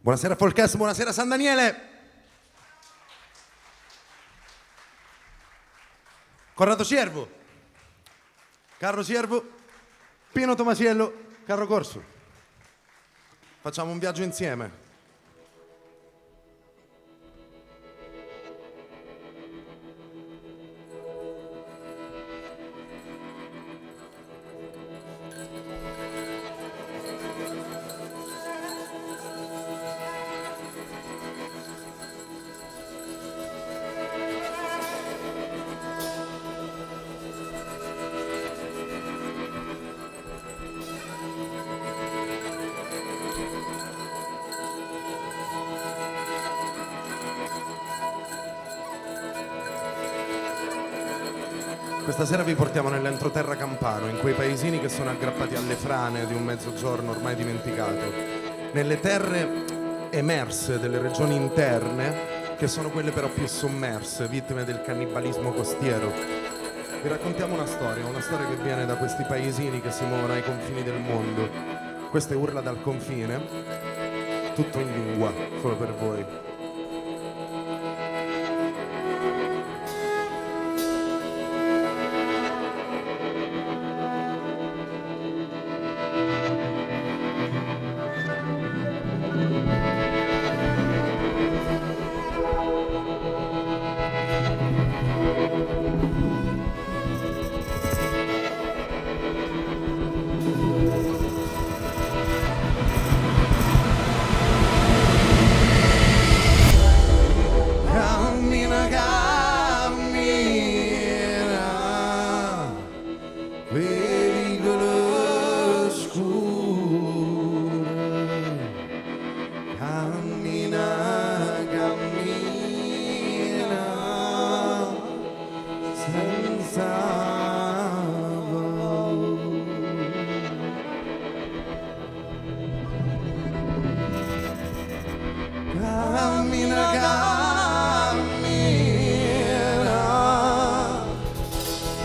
Buonasera Folkes, buonasera San Daniele. Corrado Ciervo, Carlo Ciervo, Pino Tomasiello, Carlo Corso. Facciamo un viaggio insieme. Questa sera vi portiamo nell'entroterra campano, in quei paesini che sono aggrappati alle frane di un mezzogiorno ormai dimenticato, nelle terre emerse delle regioni interne, che sono quelle però più sommerse, vittime del cannibalismo costiero. Vi raccontiamo una storia che viene da questi paesini che si muovono ai confini del mondo. Queste urla dal confine, tutto in lingua, solo per voi.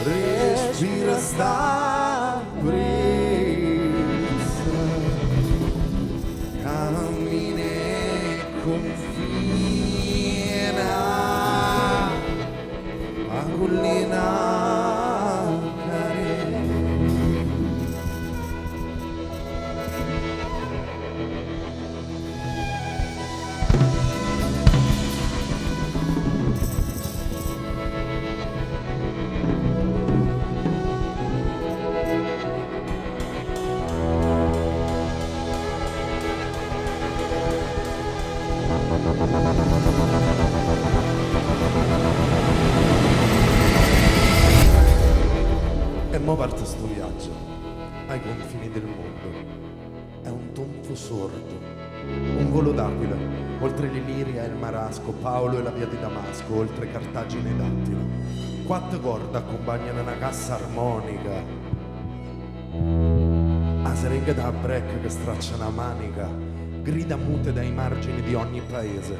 Respira sta brezza, cammina e confina, a collina. E mo parte sto viaggio ai confini del mondo. È un tonfo sordo, un volo d'aquila, oltre l'Iliria e il Marasco, Paolo e la via di Damasco, oltre Cartagine ed Attila. Quattro corde accompagnano una cassa armonica, a siringa da break che straccia una manica, grida mute dai margini di ogni paese.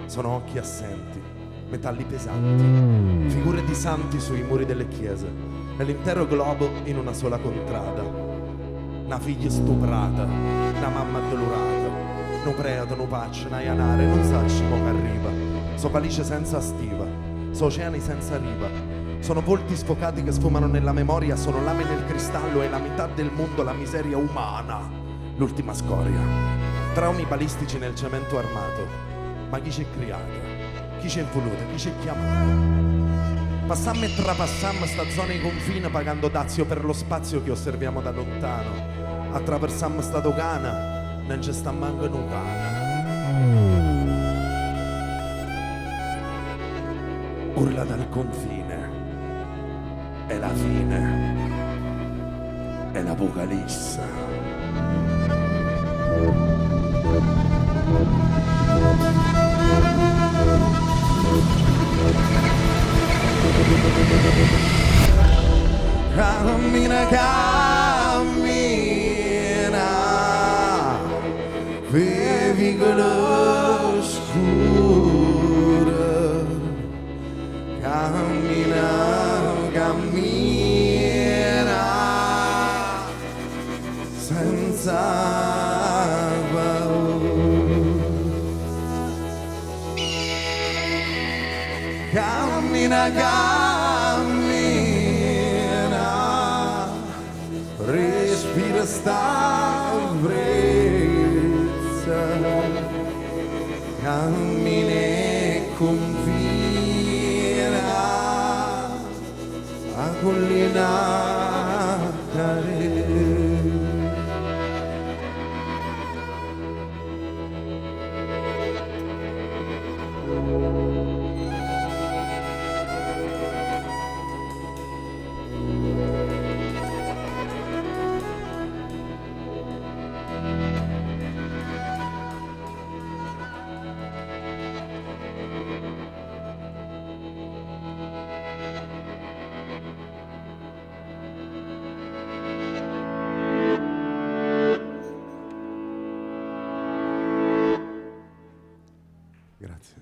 Sono occhi assenti, metalli pesanti, figure di santi sui muri delle chiese. Nell'intero globo in una sola contrada, una figlia stuprata, una mamma addolorata, no preato, no paccia, una ianare, non sacci mo che arriva, so palice senza stiva, so oceani senza riva, sono volti sfocati che sfumano nella memoria, sono lame nel cristallo e la metà del mondo la miseria umana, l'ultima scoria, traumi balistici nel cemento armato, ma chi c'è criata, chi c'è voluta, chi c'è chiamata? Passammo e trapassammo sta zona di confine pagando dazio per lo spazio che osserviamo da lontano. Attraversammo sta dogana, non c'è sta manco un cane. Urla dal confine, è la fine, è l'apocalisse. Cammina, cammina, vivi quello scuro. Cammina, cammina, senza paura. cammina, cammina, respira sta brezza, cammina e confina a collina care. Grazie.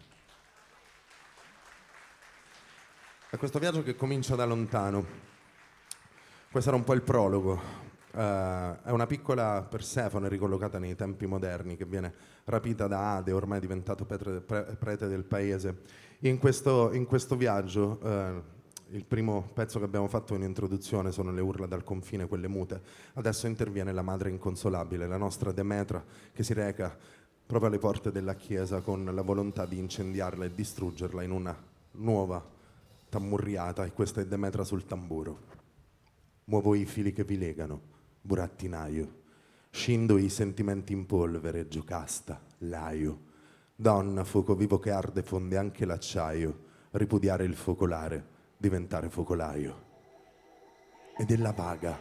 È questo viaggio che comincia da lontano. Questo era un po' il prologo. È una piccola Persefone ricollocata nei tempi moderni che viene rapita da Ade, ormai diventato prete del paese. In questo viaggio, il primo pezzo che abbiamo fatto in introduzione sono le urla dal confine, quelle mute. Adesso interviene la madre inconsolabile, la nostra Demetra, che si reca proprio alle porte della chiesa con la volontà di incendiarla e distruggerla in una nuova tammurriata, e questa è Demetra sul tamburo. Muovo i fili che vi legano, burattinaio, scindo i sentimenti in polvere, giocasta, laio. Donna, fuoco vivo che arde, fonde anche l'acciaio, ripudiare il focolare, diventare focolaio. Ed ella vaga,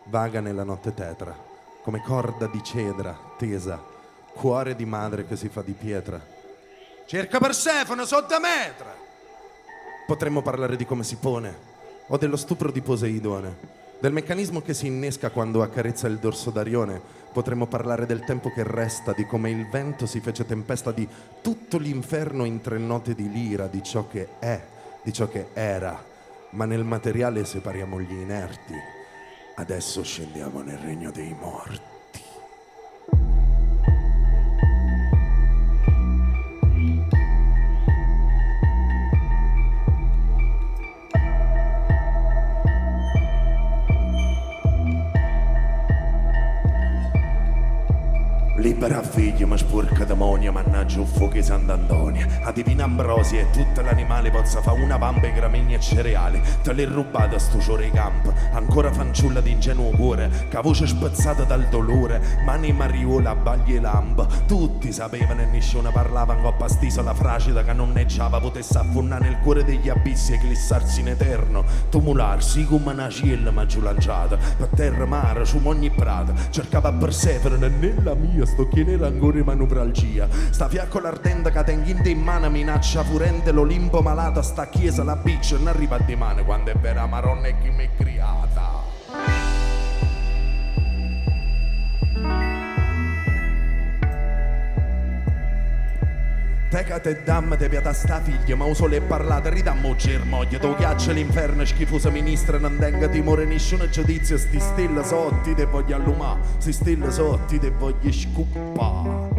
vaga nella notte tetra, come corda di cedra tesa, cuore di madre che si fa di pietra. Cerca Persefone sotto Demetra. Potremmo parlare di come si pone, o dello stupro di Poseidone, del meccanismo che si innesca quando accarezza il dorso d'Arione. Potremmo parlare del tempo che resta, di come il vento si fece tempesta, di tutto l'inferno in tre note di lira, di ciò che è, di ciò che era. Ma nel materiale separiamo gli inerti. Adesso scendiamo nel regno dei morti. Libera figli, ma sporca demonia, mannaggia un fuoco di Sant'Antonia. A divina Ambrosia e tutto l'animale pozza fa una vampa e gramigni e cereali. Te l'è rubata sto ciore campo, ancora fanciulla di ingenuo cuore, che voce spezzata dal dolore, mani mariola, bagli e lampa. Tutti sapevano e nessuno parlava in coppa st'isola fragida che nonneggiava potesse affonnare nel cuore degli abissi e glissarsi in eterno, tumularsi come una ciella ma giù lanciata, per terra, mare, su ogni prata. Cercava Persefone e nella mia sto chi era ancora in manovralgia. Sta fiaccola ardente che tenghinte in mano minaccia furente l'Olimpo malata. Sta chiesa la bitch non arriva di mano quando è vera maronna e chi mi è criata. Teca te damma te piata sta figlia, ma uso le parlate, ridammo germoglia, tu chiaccia l'inferno, schifosa ministra, non tenga timore nessuno giudizio, sti stelle sotti te voglio allumà, sti stelle sotti te voglio scuppà.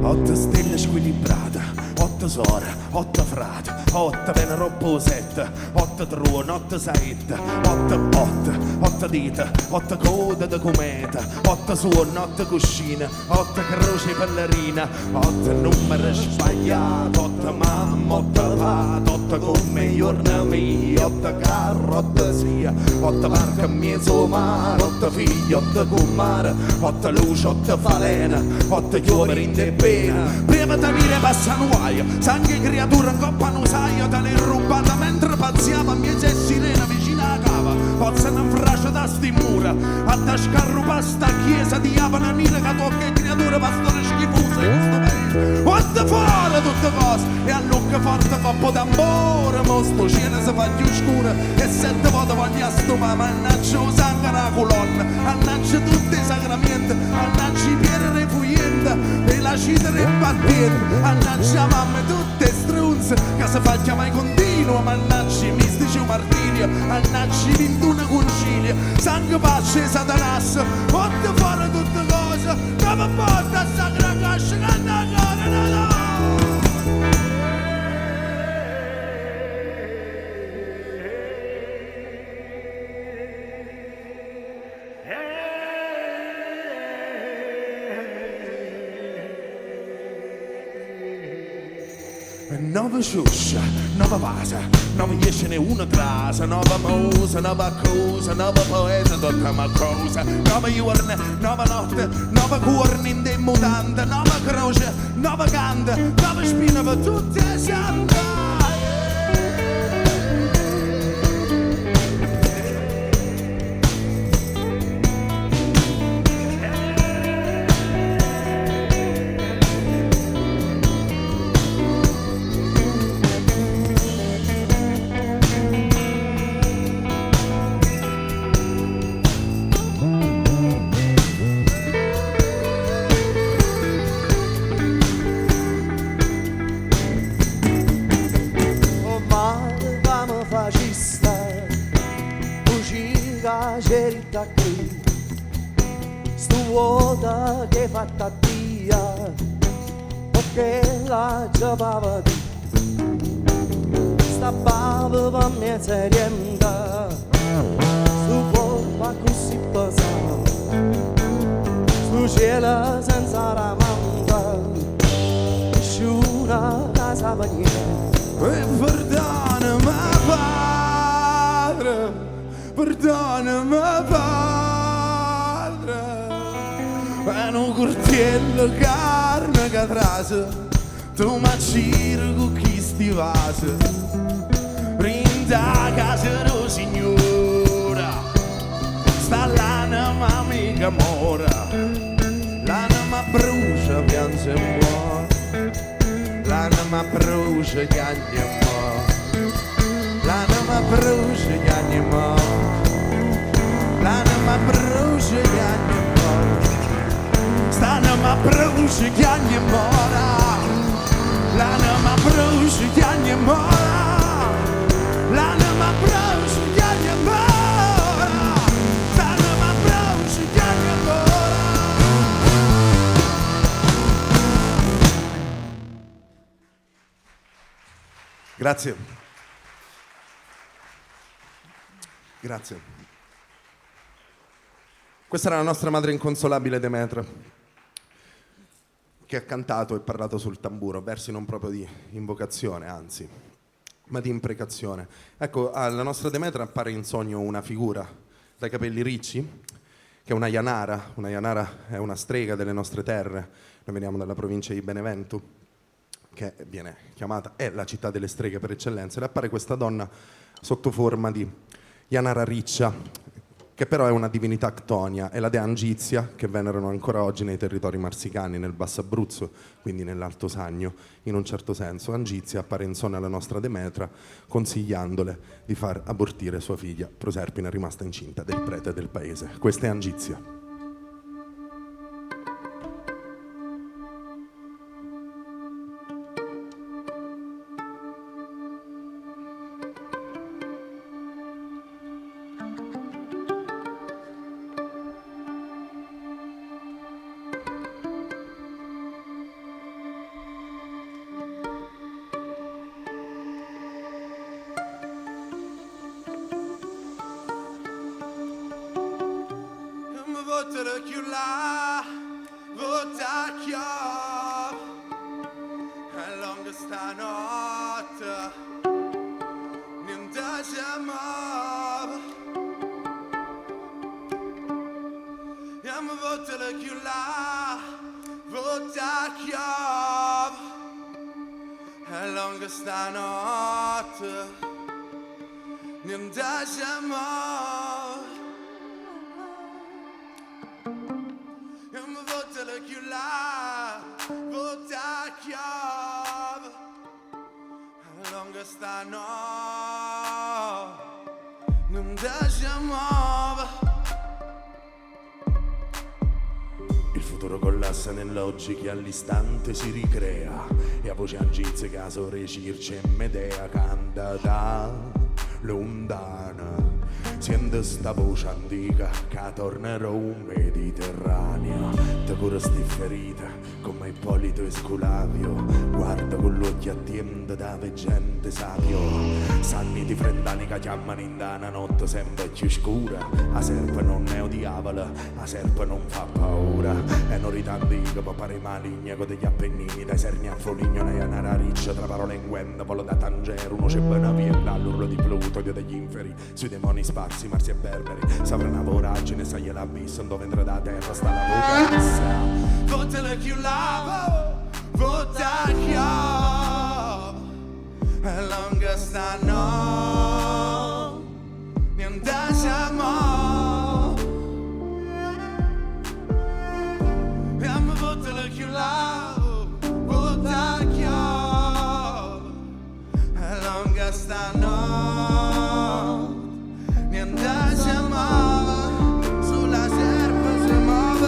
8 stelle squilibrate, 8 sore, 8 frate, 8 veneroposette, 8 truone, 8 saette, 8 botte, 8 dita, 8 code di cometa, 8 suoni, 8 cuscine, 8 croci ballerina, 8 numeri sbagliati, 8 mamma, 8 pato, 8 come giorni miei, 8 carro, 8 sia, 8 barca in mezzo mare, 8 figli, 8 comare, 8 luce, 8 falena, 8 chiomeri in te pena. Prima da dire passano guaio, sangue creatura in coppa non sai, te l'hai rubata mentre pazziava miezza e sirena vicino alla cava. Pozza una frase da sti mura, a da scarrupa sta chiesa di Avana nera che tocca e creatura pastore schifosa in questo paese. Quanto fuori tutte cose, e all'occhio forte coppo tambore, mo sto cielo si fa più scuro, e 7 volte voglio stupare, mannaggia lo sangue alla colonna, mannaggia tutti i sacramenti, mannaggia i piedi refugienti, e la cidere battente, mannaggia mamma tutte strunze, che si fa chiamare continuo, mannaggia i mistici martirio, mannaggia i 21 concili, sangue pace Satanas, quanto fuori tutte cose, come porta a sacra cascia che andare. Nuova ciuscia, nuova vasa, nuova iescene una trasa, nuova musa, nuova cosa, nuova poeta, tutta ma cosa, nuova giorni, nuova notte, nuova cuorni in dei mutande, nuova croce, nuova canta, nuova spina per tutti i santi. Cerita qui, stu vuota che fatta via, perché la giovava di, sta bava per me serienda, stu corpo così pesante, stu cielo senza ramanda, sciura casa maniera. E perdonami padre, perdonami padre, è un cortiello carne che trase, tu m'acciri con chi sti vase, rinda casa do signora, sta l'anima mica mora, l'anima brucia piange e muore, l'anima brucia gli anni e muore, l'anima brucia gli anni e muore. L'anima brucia gli anni e mora, st'anima brucia gli anni e mora, l'anima brucia gli anni e mora, l'anima brucia gli anni e mora, l'anima brucia gli anni e mora. Grazie. Grazie. Questa era la nostra madre inconsolabile Demetra, che ha cantato e parlato sul tamburo, versi non proprio di invocazione, anzi, ma di imprecazione. Ecco, alla nostra Demetra appare in sogno una figura dai capelli ricci, che è una Janara. Una Janara è una strega delle nostre terre. Noi veniamo dalla provincia di Benevento, che viene chiamata, è la città delle streghe per eccellenza, ed appare questa donna sotto forma di Janara riccia, che però è una divinità ctonia, è la dea Angizia, che venerano ancora oggi nei territori marsicani, nel Basso Abruzzo, quindi nell'Alto Sagno, in un certo senso. Angizia appare in sogno alla nostra Demetra, consigliandole di far abortire sua figlia Proserpine, rimasta incinta del prete del paese. Questa è Angizia. Votare più là, vota chiave, è lunga stanotte, niente si muove. Andiamo a votare più là, vota chiave, è lunga stanotte, niente si muove. Votare più là, vota chiave, lunga stanotte, non si muove. Il futuro collassa nell'oggi che all'istante si ricrea, e a voce Angizia che a sore Circe e Medea canta da lontana. Sento sta voce antica che tornerò un Mediterraneo. Te cura sti ferite come Ippolito e Sculavio. Guarda con l'occhio attento da veggente sapio. Sanni di frentani che chiamano in dana notte sempre più scura. La serpe non è un diavolo, la serpe non fa paura. E non ritandico per pare maligna con degli appennini. Dai serni a Foligno, nei anara riccia, tra parole in guenda, volo da Tangero. Uno c'è buona piella all'urlo di Plutodio degli inferi. Sui demoni sparsi, marsi e berberi. Saprà una voragine, sai l'abisso, dove entra da terra sta la vocassa. Votele più lavo, vota chiave. E lunga stanno, niente siamo. E mi votele più lavo, vota chiave. E lunga stanno. Niente si muove, sulla serpe si muove.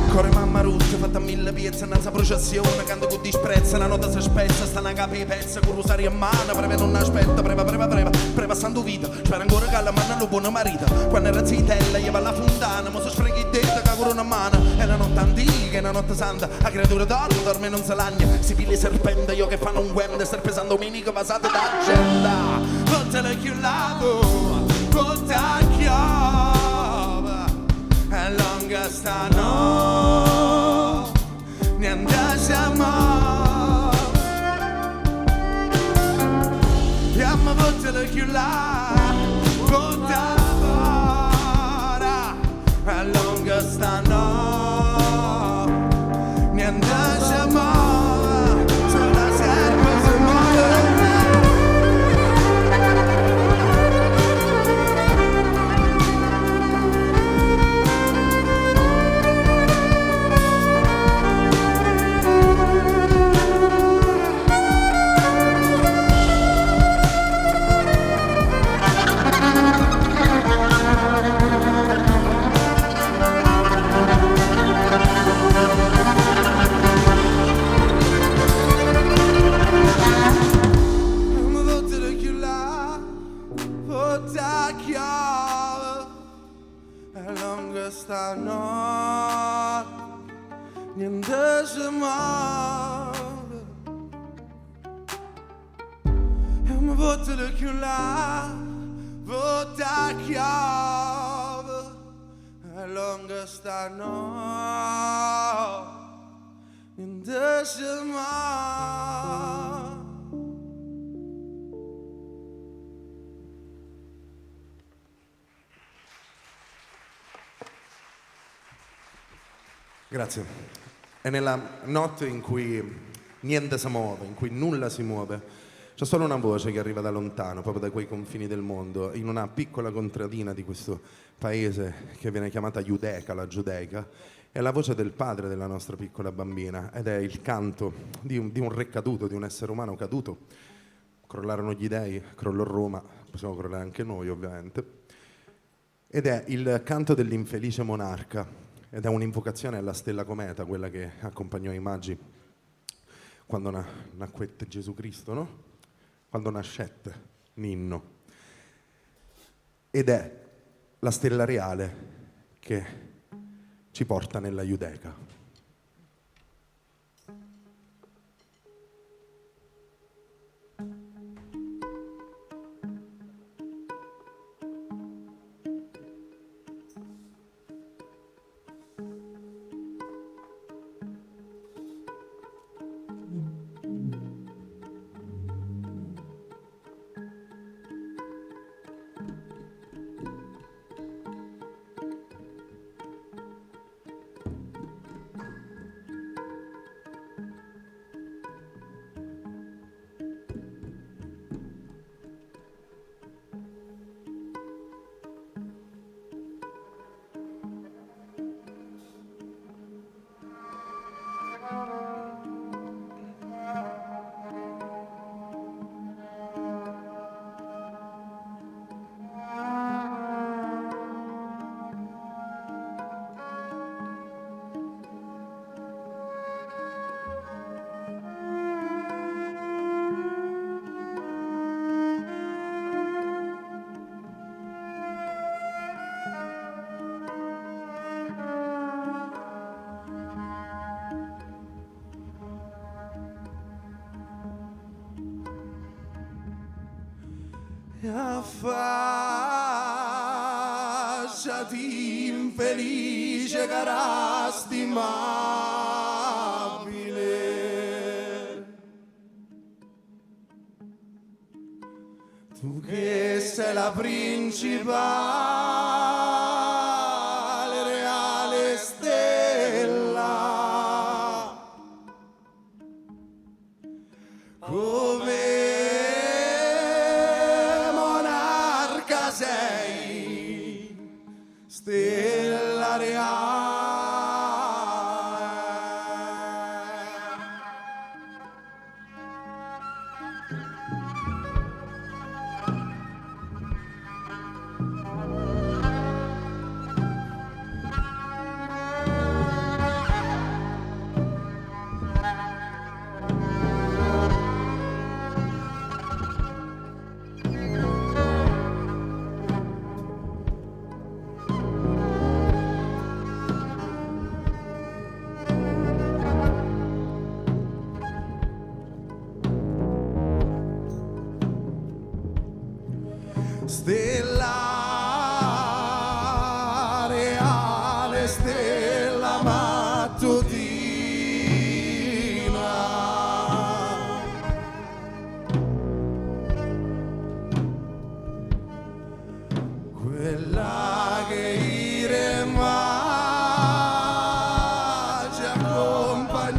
Corre mamma russa, fatta 1000 piezze, innanzi processione, canto con disprezzo, una nota si spezza, sta una capa di pezza, con rosario in mano, preve non aspetta, preva santo vita, spera ancora che la mano lo buono marito, quando era zitella, gli va alla fontana, mo si sfreghi il dito che con una mano, è una notte antica, è una notte santa, la creatura dorme e non si lagna, si piglia serpente, io che fanno un wem, star pesando domenico passato d'agenda, vottele chiullato, votta chiave, e lunga stanno, niente siamo. Yamma vottele chiulla, vota ora, a lunga stanno, niente siamo, sulla serpe si muove. Questa notte niente si muove e mi voglio chiudere, vota chiave e lunga sta notte niente si muove. Grazie. È nella notte in cui niente si muove, in cui nulla si muove, c'è solo una voce che arriva da lontano, proprio da quei confini del mondo, in una piccola contadina di questo paese che viene chiamata Giudecca, la Giudeica, è la voce del padre della nostra piccola bambina ed è il canto di un re caduto, di un essere umano caduto. Crollarono gli dei, crollò Roma, possiamo crollare anche noi ovviamente, ed è il canto dell'infelice monarca. Ed è un'invocazione alla stella cometa, quella che accompagnò i magi quando nacquette Gesù Cristo, no? Quando nascette Ninno. Ed è la stella reale che ci porta nella Giudecca. affacciati infelice cara stimabile, tu che sei la principale reale stella, come monarca sei, stella reale. Stella reale, stella mattutina, quella che irema ci accompagnasti,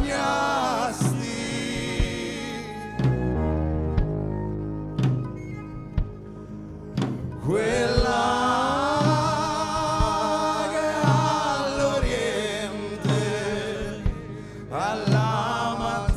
quella che all'oriente alla mattina.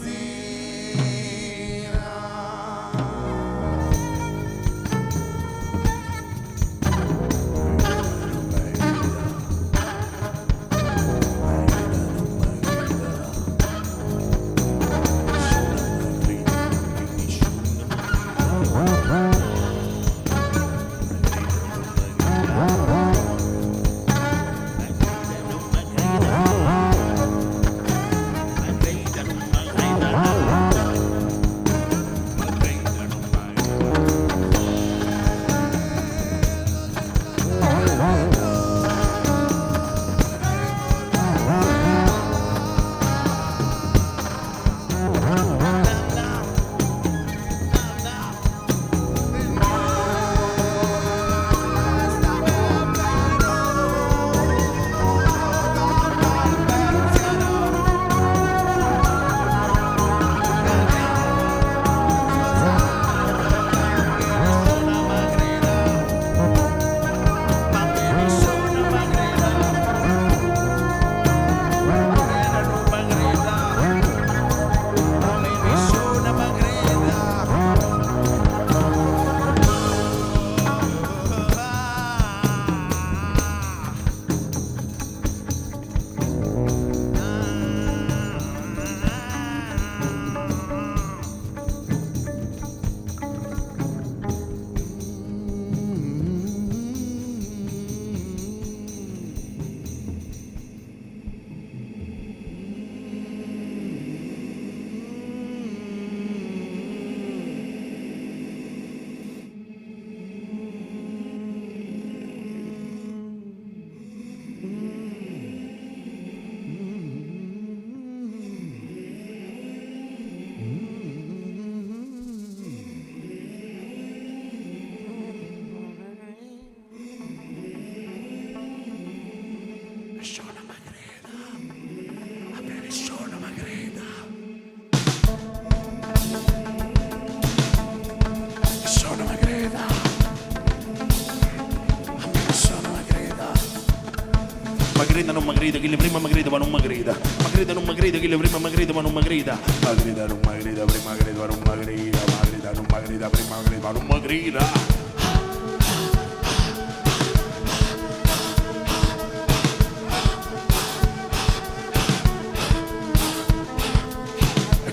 Magrida non magrida, chi le prima magrida ma non magrida. Magrida non magrida, chi le prima magrida ma non magrida. Magrida non magrida, prima magrida ma non magrida. Magrida non magrida, prima magrida ma non magrida.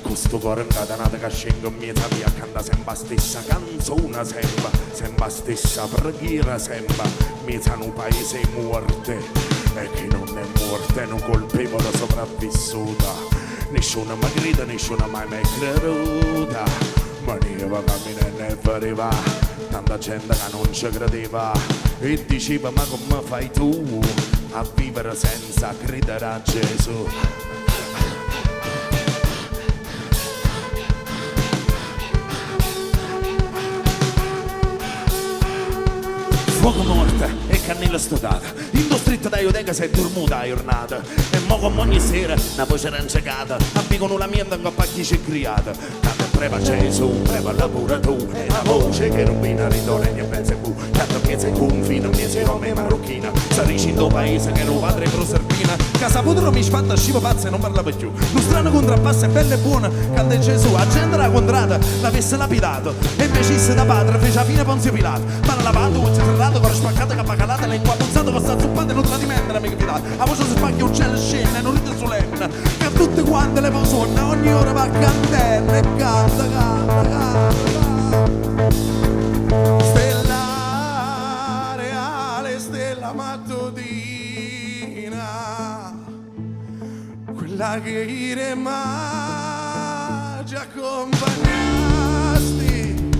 Questo cuore incatenato che scende in mezzo a via, canta sempre la stessa canzone, sempre la stessa preghiera, sempre mezzo a un paese morte, e chi non è morto è un colpevole sopravvissuta. Nessuno mi grida, nessuno mai mi è creduta, Maniva camminando e pareva, tanta gente che non ci credeva e diceva ma come fai tu a vivere senza credere a Gesù? Fuoco morte e cannella stodata, in lo stretto da ioteca sei dormuta a giornata e mo come ogni sera una voce ranciacata abbicono la mia in coppa chi c'è criata. Tanto preva Gesù, preva lavora tu e la voce che rubina ritorna e pensa tu. Tanto piezza in confine, miezi rome marocchina, sarisci in tuo paese che lo padre proserpina. Casa putro mi sfatta scivo pazza e non parlava più. Lo strano contrappasso è bello e buono, canta Gesù, a gente la contrata l'avesse lapidato e invece da padre fece la fine Ponzio Pilato. Ma non lavato, con serrato, con spaccata, capacalata, lingua punzata, con sta zuppata e non tradimento, non mi capitato. A voce si spacchia uccello scena e non ride solenne, che tutte quante le persone ogni ora va a cantare e canta, canta, canta. Stella reale, stella mattutina, quella che ire mai ci accompagnasti,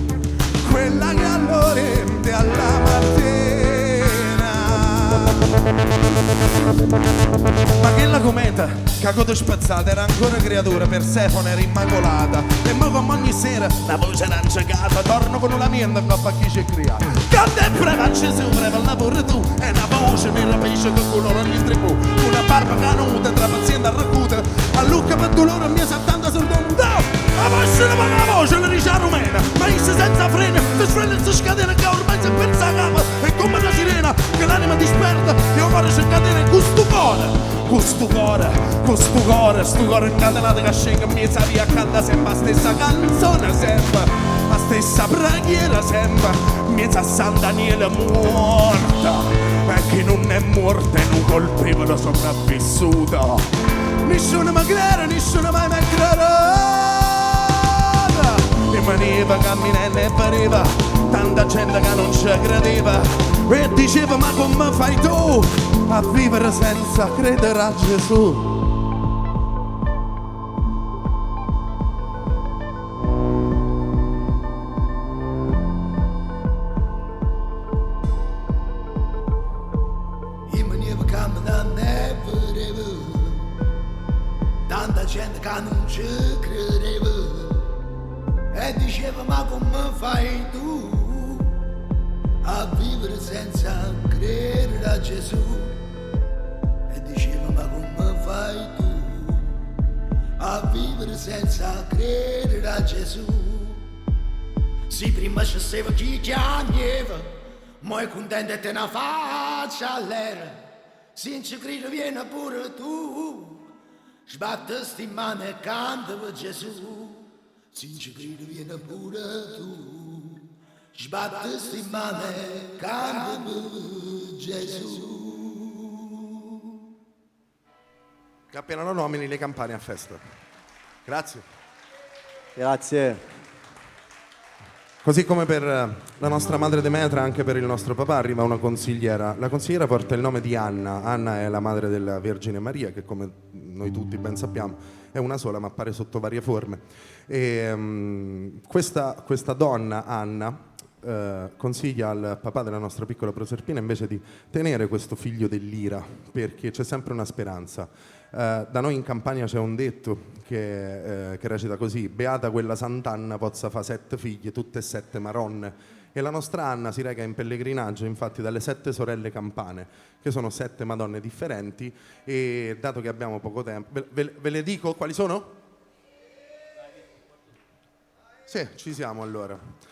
quella che all'oriente alla mattina. Ma che la cometa, cacoto spazzata, era ancora creatura, Persefone era immacolata. E mo come ogni sera, la voce ranciacata, torno con una mia in coppa a chi c'è criata. Canta e preva Gesù, preva il lavoro tu, e una voce mi rapisce che colore ogni tribù. Una barba canuta, tra paziente a racuta, a Lucca per dolore mi saltando sul dondo. La voce la paga la voce, la dice a rumena, ma issa senza freno, ti sveglia e si scatena che ormai si pensa a capa. E come una sirena, che l'anima disperta, e ora si scatena in questo cuore, sto cuore incatenato che scende in mezzo a via, canta sempre la stessa canzone, sempre la stessa preghiera, sempre in mezzo a San Daniele morta, e chi non è morto è un colpevole sopravvissuto. Nessuno mi crede, nessuno mai mi crede. Rimaneva camminando e pareva, tanta gente che non ci credeva e diceva ma come fai tu a vivere senza credere a Gesù? Rimaneva camminando e pareva, tanta gente che non ci credeva e diceva ma come fai tu a vivere senza credere a Gesù? E diceva ma come fai tu a vivere senza credere a Gesù? Sì, prima scendeva chi chiamava, ma è contento e te ne faccia all'era. Senza credere viene pure tu, sbattesti in mano e canta per Gesù. Senza credere viene pure tu, sbattesti in mano e canta per Gesù. Che appena lo nomini le campane a festa. Grazie. Grazie. Così come per la nostra madre Demetra, anche per il nostro papà arriva una consigliera. La consigliera porta il nome di Anna. Anna è la madre della Vergine Maria, che come noi tutti ben sappiamo è una sola, ma appare sotto varie forme. E questa donna, Anna, consiglia al papà della nostra piccola Proserpina invece di tenere questo figlio dell'ira, perché c'è sempre una speranza. Da noi in Campania c'è un detto che recita così: beata quella Sant'Anna pozza fa 7 figlie, tutte e 7 maronne. E la nostra Anna si reca in pellegrinaggio infatti dalle 7 sorelle campane, che sono 7 madonne differenti, e dato che abbiamo poco tempo, ve le dico quali sono? Sì, ci siamo allora.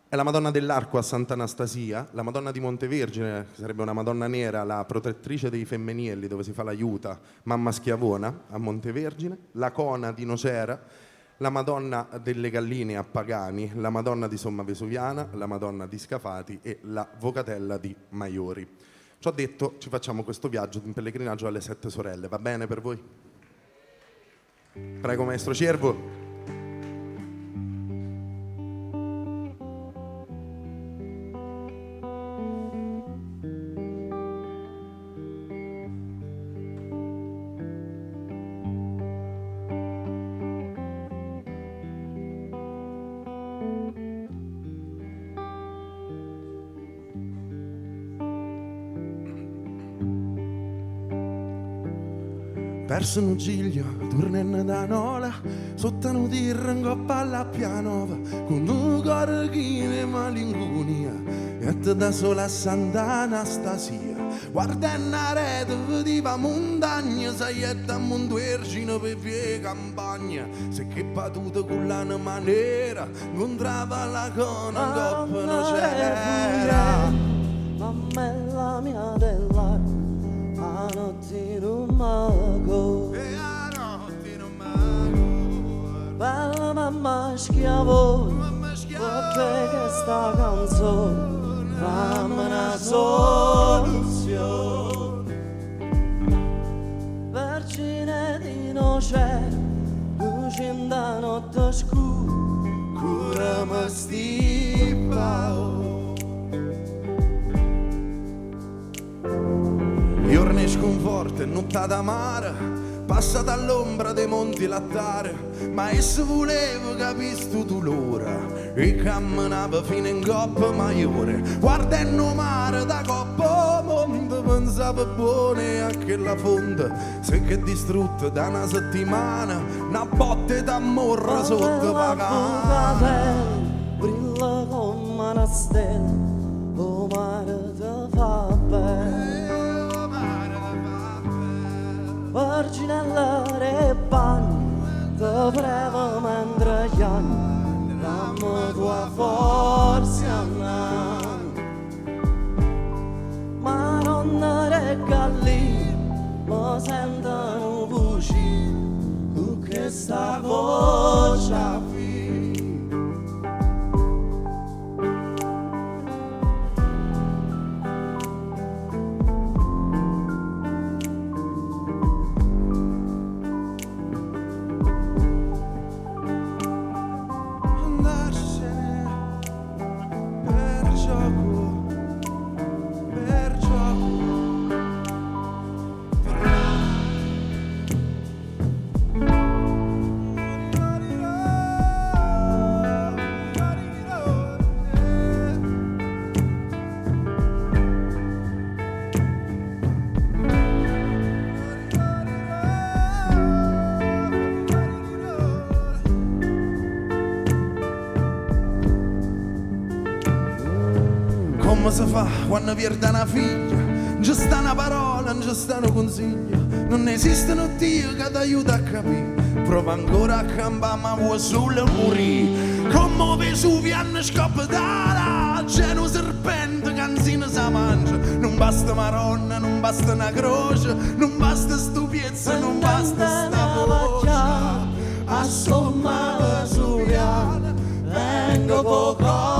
È la Madonna dell'Arco a Sant'Anastasia, la Madonna di Montevergine, che sarebbe una Madonna nera, la protettrice dei Femmenielli, dove si fa l'aiuta, Mamma Schiavona a Montevergine, la Cona di Nocera, la Madonna delle Galline a Pagani, la Madonna di Somma Vesuviana, la Madonna di Scafati e la Vocatella di Maiori. Ciò detto, ci facciamo questo viaggio in pellegrinaggio alle 7 sorelle, va bene per voi? Prego, maestro Ciervo. Perso un giglio, tornando da Nola, sotto un tirro in coppa alla pianova, con un cuore che malinconia, e te da sola a Sant'Anastasia. Guarda una rete, vedeva montagna, saietta a Montuercino per vie campagna, se che battuta con la maniera, incontrava la cona, in coppa non c'era. Mamma è la mia della, a notte non mago. E a notte non mago. Bella mamma schiavo, Mamma schiavo. perché che sta canzone, dammi una soluzione. Vergine di noce, luce in da notte scura, curami sti paura. Giorni sconforte, nottata amara, passata all'ombra dei monti lattare, ma esso voleva capire tu dolore e camminava fino in coppa maiore. Guardando mare da coppa monte, pensava buone a quella fonte, se che distrutta da una settimana, una botte d'amore sotto vagana. Brilla come una stella, o mare te fa bene. Verginella e bagno, te prego mentre gli anni, dammi tua forza ma non regali, mi sentono voci, tu che sta voce come si fa quando viene una figlia? Non ci sta una parola, non ci sta un consiglio, non esiste un Dio che ti aiuta a capire. Prova ancora a campare ma vuoi solo morire. Come Vesuvio hanno scoppata, c'è un serpente che anzina si mangia. Non basta maronna, non basta una croce, non basta stupezza, non basta sta voce. A somma Vesuviana vengo poco.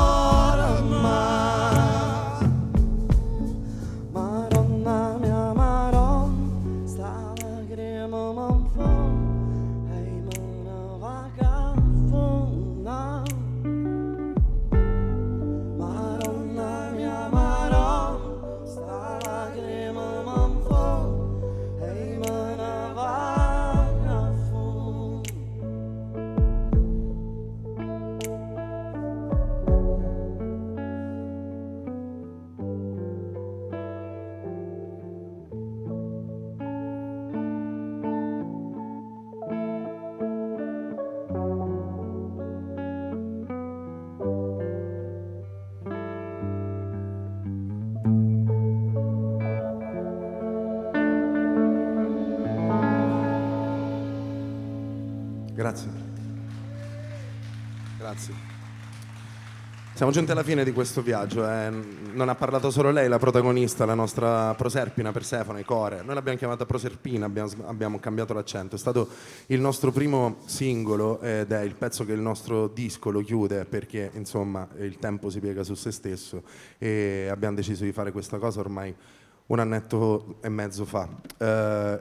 Grazie. Grazie. Siamo giunti alla fine di questo viaggio. Non ha parlato solo lei, la protagonista, la nostra Proserpina, Persefone, Core. Noi l'abbiamo chiamata Proserpina, abbiamo cambiato l'accento. È stato il nostro primo singolo ed è il pezzo che il nostro disco lo chiude perché, insomma, il tempo si piega su se stesso e abbiamo deciso di fare questa cosa ormai un annetto e mezzo fa.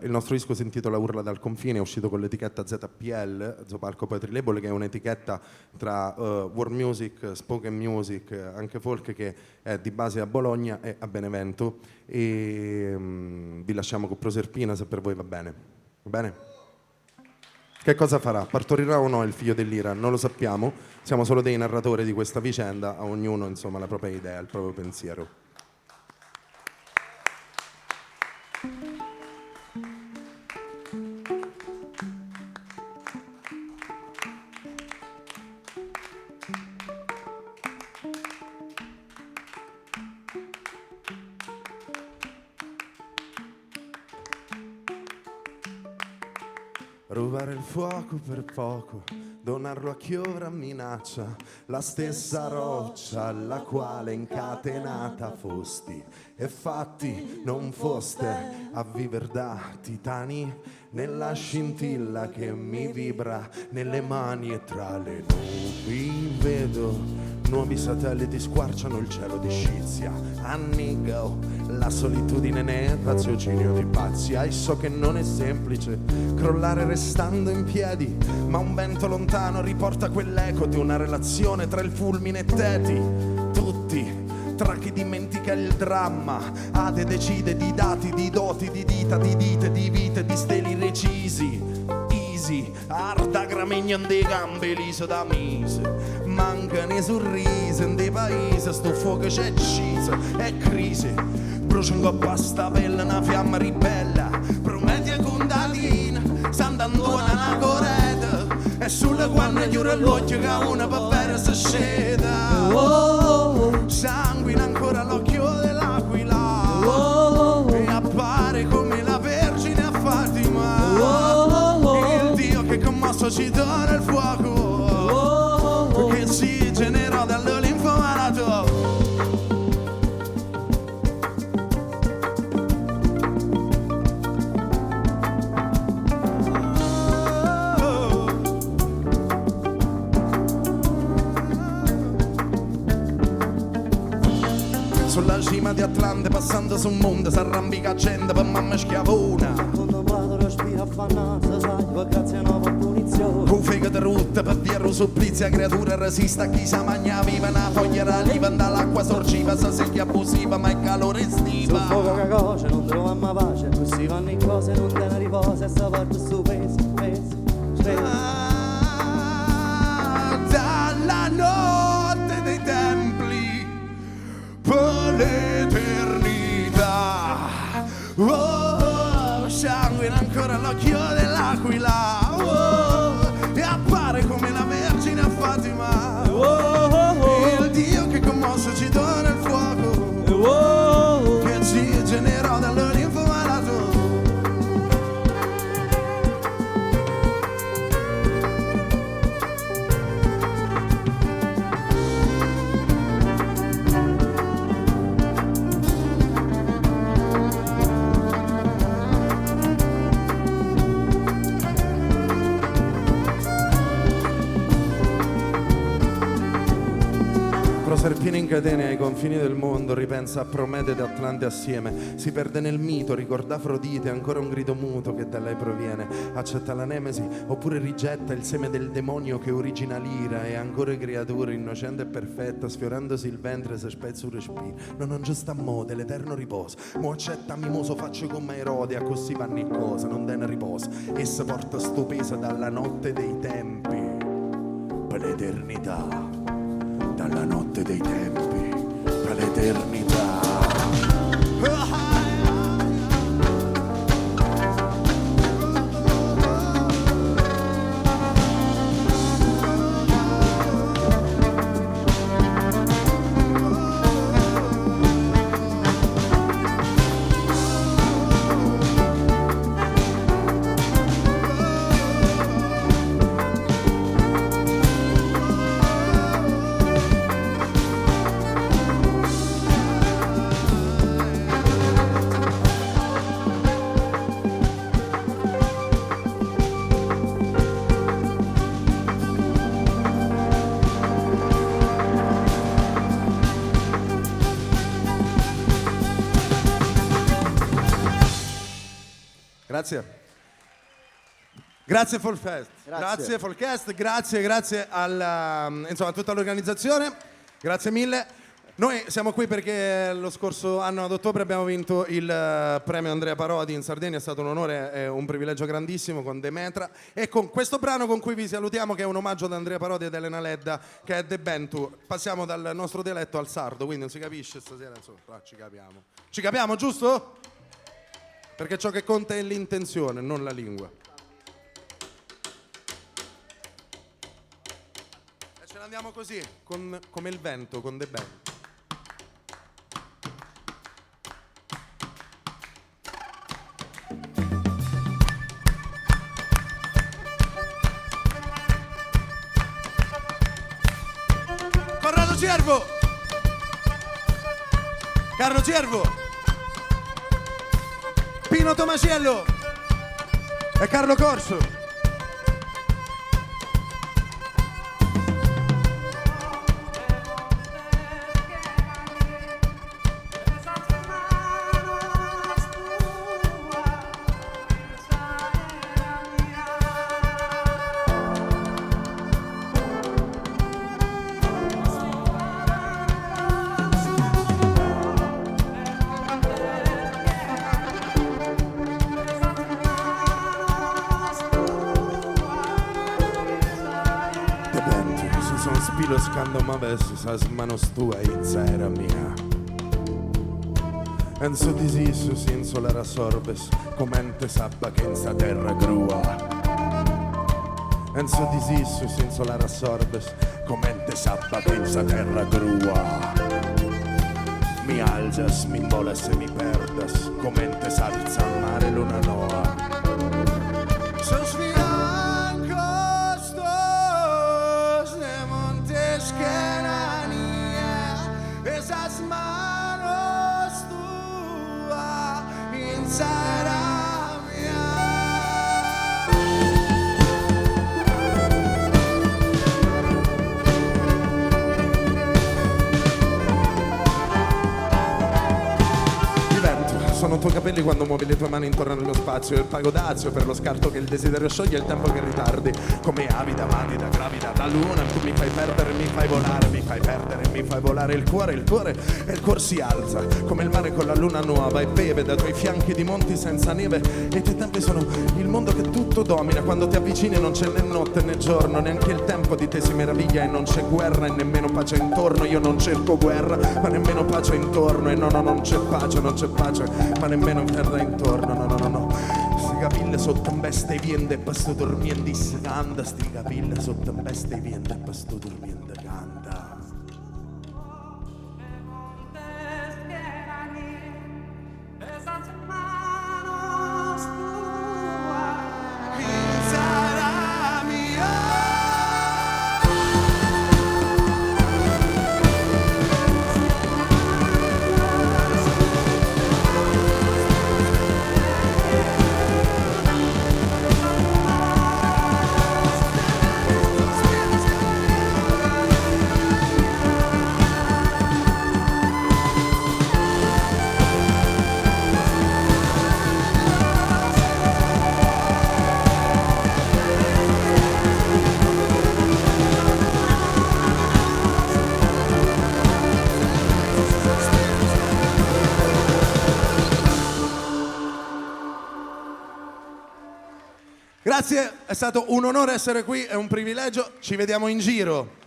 Il nostro disco si intitola Urla dal confine, è uscito con l'etichetta ZPL, Zopalco Poetry Label, che è un'etichetta tra world music, spoken music, anche folk, che è di base a Bologna e a Benevento. E vi lasciamo con Proserpina, se per voi va bene. Va bene? Che cosa farà? Partorirà o no il figlio dell'Ira? Non lo sappiamo, siamo solo dei narratori di questa vicenda, a ognuno insomma la propria idea, il proprio pensiero. Rubare il fuoco per poco, donarlo a chi ora minaccia la stessa roccia alla quale incatenata fosti e fatti non foste a viver da titani nella scintilla che mi vibra nelle mani e tra le nubi vedo nuovi satelliti squarciano il cielo di Scizia. Annigo la solitudine nel raziocinio di pazzi. So che non è semplice crollare restando in piedi, ma un vento lontano riporta quell'eco di una relazione tra il fulmine e Teti. Tutti tra chi dimentica il dramma, Ade decide di dati, di doti, di dita, di dite, di vite, di steli recisi. Arda gramegnan de gambe lisa da mise, mancano i sorrisi in dei paesi, sto fuoco c'è accesa, è crisi, brucia un coppa a sta pelle, una fiamma ribella, Prometia Kundalina, Sant'Antuana una coreta, e sulle guanne chiude l'occhio che una papera si sceda, sanguina ancora l'occhio dell'aquila, e appare come la Vergine a Fatima. Che commosso ci dona il fuoco che si generò dall'Olimpo malato. Sulla cima di Atlante passando su un mondo s'arrampica gente per mamma schiavona. Grazie a nuova punizione. Con figa di rotta per via supplizia creatura resista a chi sa magna viva una foglia raliva dall'acqua sorgiva sa secchia abusiva ma il calore estiva. Sul fuoco che coce non troviamo pace, così vanno in cose non te ne riposa e sta porta su pesi. Dalla notte dei templi per l'eternità. Sanguina ancora l'occhio dell'aquila, e appare come la Vergine a Fatima, il Dio che commosso ci dona il fuoco che ci generò dall'Olimpo malato. Proserpina in catene ai confini del mondo, ripensa a Promete ed Atlante assieme, si perde nel mito, ricorda Afrodite, ancora un grido muto che da lei proviene, accetta la nemesi oppure rigetta il seme del demonio che origina l'ira, e ancora creatura innocente e perfetta, sfiorandosi il ventre se spezza un respiro, non giusta mode, l'eterno riposo, mo accetta mimoso faccio come Erode, a così vanno in cosa, non den riposo, essa porta sto peso dalla notte dei tempi, per l'eternità. Dalla notte dei tempi per l'eternità. Grazie Folfest, grazie Folcast, grazie a tutta l'organizzazione, grazie mille. Noi siamo qui perché lo scorso anno ad ottobre abbiamo vinto il premio Andrea Parodi in Sardegna, è stato un onore e un privilegio grandissimo con Demetra, e con questo brano con cui vi salutiamo, che è un omaggio ad Andrea Parodi ed Elena Ledda, che è De Bentu. Passiamo dal nostro dialetto al sardo, quindi non si capisce stasera, insomma, ci capiamo, giusto? Perché ciò che conta è l'intenzione, non la lingua. E ce ne andiamo così, come il vento, con De Bentu. Ciervo! Carlo Ciervo! Pino Tomasiello! E Carlo Corso! Sono spilo scando ma verso sa manos tua izza era mia. Enzo di sisu senso la rasorbes commente sabba che in sta terra grua. Enzo di sisu senso la rasorbes commente sabba che in sta terra grua. Mi alzas, mi imbolas e mi perdas commente salza al mare luna noa. Esas manos tua inside sono tuoi capelli quando muovi le tue mani intorno allo spazio. Il pago dazio per lo scarto che il desiderio scioglie, il tempo che ritardi. Come avida, manida, gravida da luna. Tu mi fai perdere, mi fai volare, mi fai perdere, mi fai volare il cuore e il cuore si alza. Come il mare con la luna nuova e beve da tuoi fianchi di monti senza neve. E i tuoi tempi sono il mondo che tutto domina. Quando ti avvicini non c'è né notte né giorno, neanche il tempo di te si meraviglia e non c'è guerra e nemmeno pace intorno. Io non cerco guerra, ma nemmeno pace intorno. E no, non c'è pace, ma nemmeno terra intorno, no. Sti capille sotto un beste viende e pasto dormiente canta. Sti capille sotto un beste viende e pasto dormiente canta. Grazie, è stato un onore essere qui, è un privilegio, ci vediamo in giro.